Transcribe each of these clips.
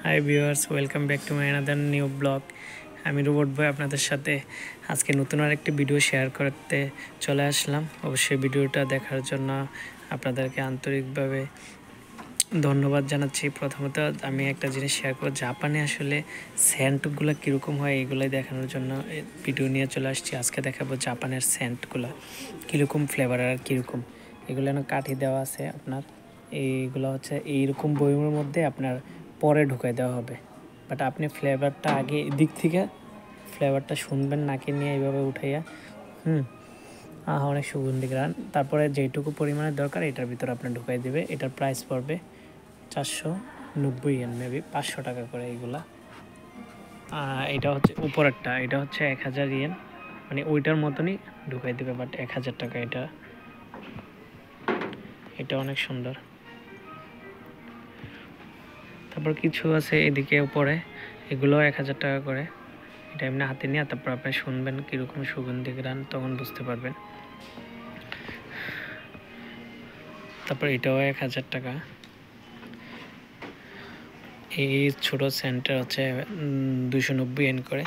Hi viewers, welcome back to my another new blog. আমি robot বয় আপনাদের সাথে আজকে নতুন আরেকটি ভিডিও শেয়ার করতে চলে আসলাম। অবশ্যই ভিডিওটা দেখার জন্য আপনাদেরকে আন্তরিকভাবে ধন্যবাদ জানাচ্ছি। প্রথমত আমি একটা জিনিস শেয়ার করব, জাপানে আসলে সেন্টগুলো কীরকম হয় এইগুলোই দেখানোর জন্য ভিডিও নিয়ে চলে আসছি। আজকে দেখাবো জাপানের সেন্টগুলো কীরকম ফ্লেভার আর কীরকম। এগুলো কাঠি দেওয়া আছে আপনার, এইগুলো হচ্ছে এইরকম বইমের মধ্যে আপনার পরে ঢুকাই দেওয়া হবে, বাট আপনি ফ্লেভারটা আগে এদিক থেকে ফ্লেভারটা শুনবেন নাকে নিয়ে এইভাবে উঠাইয়া অনেক সুগন্ধি গ্রান। তারপরে যেটুকু পরিমাণের দরকার এটার ভিতরে আপনার ঢুকাই দেবে। এটার প্রাইস পড়বে 490 ইয়েন, মেবি 500 টাকা করে এইগুলা। এটা হচ্ছে উপরেরটা, এটা হচ্ছে 1000 ইয়েন, মানে ওইটার মতনই ঢুকাই দেবে, বাট 1000 টাকা। এটা অনেক সুন্দর। তারপর কিছু আছে এদিকে উপরে, এগুলো 1000 টাকা করে। এটা এমনি হাতে নিয়ে তারপর আপনি শুনবেন কীরকম সুগন্ধি গ্রান, তখন বুঝতে পারবেন। তারপর এটাও 1000 টাকা। এই ছোটো সেন্টার হচ্ছে 290 ইয়েন করে।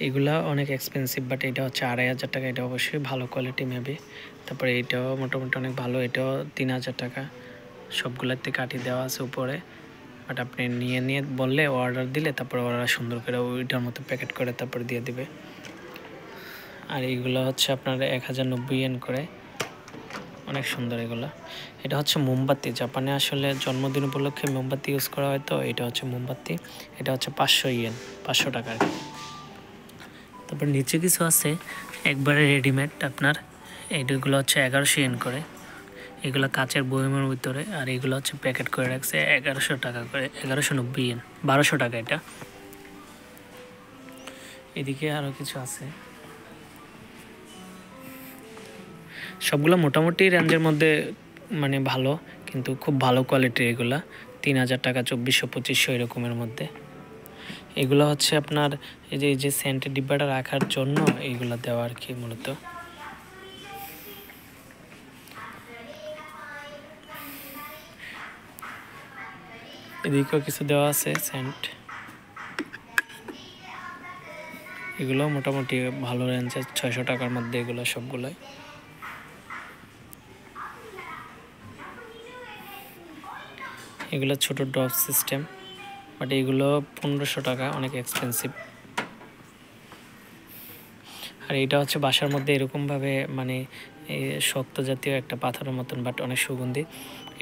এগুলা অনেক এক্সপেন্সিভ, বাট এটা হচ্ছে 2500 টাকা। এটা অবশ্যই ভালো কোয়ালিটি মেবি। তারপরে এটাও মোটামুটি অনেক ভালো, এটাও 3000 টাকা। সবগুলোতে কাঠি দেওয়া আছে উপরে, বাট আপনি নিয়ে বললে, অর্ডার দিলে তারপরে ওরা সুন্দর করে ওইটার মতো প্যাকেট করে তারপরে দিয়ে দিবে। আর এইগুলো হচ্ছে আপনার 1090 ইয়েন করে, অনেক সুন্দর এগুলো। এটা হচ্ছে মোমবাতি। জাপানে আসলে জন্মদিন উপলক্ষে মোমবাতি ইউজ করা হয়, তো এটা হচ্ছে মোমবাতি। এটা হচ্ছে 500 ইয়েন, 500 টাকা। তারপর নিচে কিছু আছে একবারে রেডিমেড আপনার, এইগুলো হচ্ছে 1100 ইয়েন করে। এগুলো কাচের বয়মের ভিতরে, আর এগুলো হচ্ছে প্যাকেট করে রাখছে 1100 টাকা করে, 1190 ইয়েন, 1200 টাকা এটা। এদিকে আরও কিছু আছে, সবগুলো মোটামুটি রেঞ্জের মধ্যে, মানে ভালো, কিন্তু খুব ভালো কোয়ালিটির এগুলা। 3000 টাকা, 2400-2500 এরকমের মধ্যে। এগুলো হচ্ছে আপনার এই যে সেন্টের ডিব্বাটা রাখার জন্য এইগুলো দেওয়া আর কি মূলত। এদিকেও কিছু দেওয়া আছে সেন্ট, এগুলো মোটামুটি ভালো রেঞ্জের, 600 টাকার মধ্যে এগুলো সবগুলোই। এগুলো ছোট ড্রপ সিস্টেম, বাট এগুলো 1500 টাকা, অনেক এক্সপেন্সিভ। আর এটা হচ্ছে বাসার মধ্যে এরকমভাবে, মানে শক্ত জাতীয় একটা পাথরের মতন, বাট অনেক সুগন্ধি।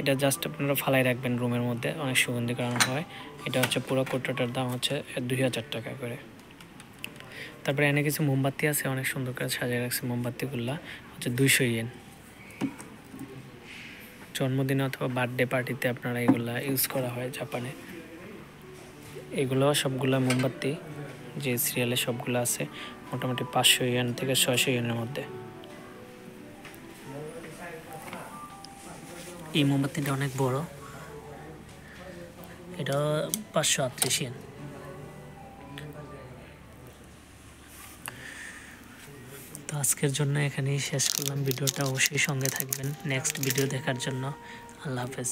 এটা জাস্ট আপনারা ফালাই রাখবেন রুমের মধ্যে, অনেক সুগন্ধি কারণ হয়। এটা হচ্ছে পুরো কোটোটার দাম হচ্ছে 2000 টাকা করে। তারপরে এনে কিছু মোমবাতি আছে, অনেক সুন্দর করে সাজিয়ে রাখছে। মোমবাতিগুলা হচ্ছে 200 ইয়েন। জন্মদিন অথবা বার্থডে পার্টিতে আপনারা এগুলা ইউজ করা হয় জাপানে। এগুলো সবগুলা মোমবাতি যে সিরিয়ালে সবগুলো আছে, মোটামুটি 500 ইয়েন থেকে 600 ইয়েনের মধ্যে। এই মোমবাতিটা অনেক বড়, এটা 538 ইয়েন। তো আজকের জন্য এখানেই শেষ করলাম ভিডিওটা। অবশ্যই সঙ্গে থাকবেন নেক্সট ভিডিও দেখার জন্য। আল্লাহ হাফেজ।